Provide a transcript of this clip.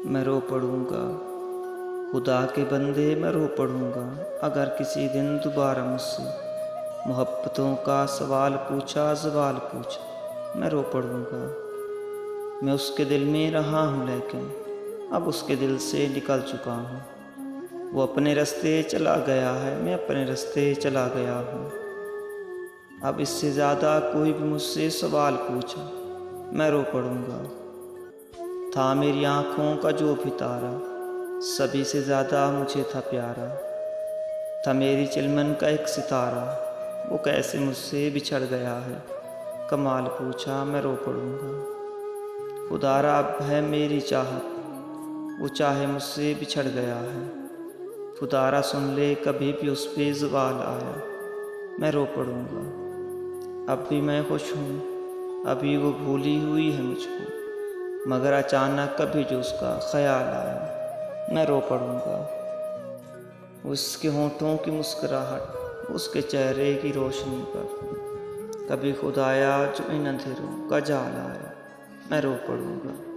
मैं रो पड़ूंगा। खुदा के बंदे मैं रो पड़ूंगा अगर किसी दिन दोबारा मुझसे मोहब्बतों का सवाल पूछा, सवाल पूछा, मैं रो पड़ूंगा। मैं उसके दिल में रहा हूँ लेकिन अब उसके दिल से निकल चुका हूँ। वो अपने रास्ते चला गया है, मैं अपने रास्ते चला गया हूँ। अब इससे ज़्यादा कोई भी मुझसे सवाल पूछा, मैं रो पड़ूंगा। था मेरी आँखों का जो भी तारा, सभी से ज़्यादा मुझे था प्यारा। था मेरी चिलमन का एक सितारा, वो कैसे मुझसे बिछड़ गया है। कमाल पूछा, मैं रो पड़ूंगा। खुदारा अब है मेरी चाहत, वो चाहे मुझसे बिछड़ गया है। खुदारा सुन ले कभी भी उस पे ज़वाल आया, मैं रो पड़ूंगा। अब भी मैं खुश हूँ, अभी वो भूली हुई है मुझको, मगर अचानक कभी जो उसका ख्याल आया, मैं रो पड़ूंगा। उसके होंठों की मुस्कुराहट, उसके चेहरे की रोशनी पर कभी खुदाया जो इन अंधेरों का जाल आया, मैं रो पड़ूंगा।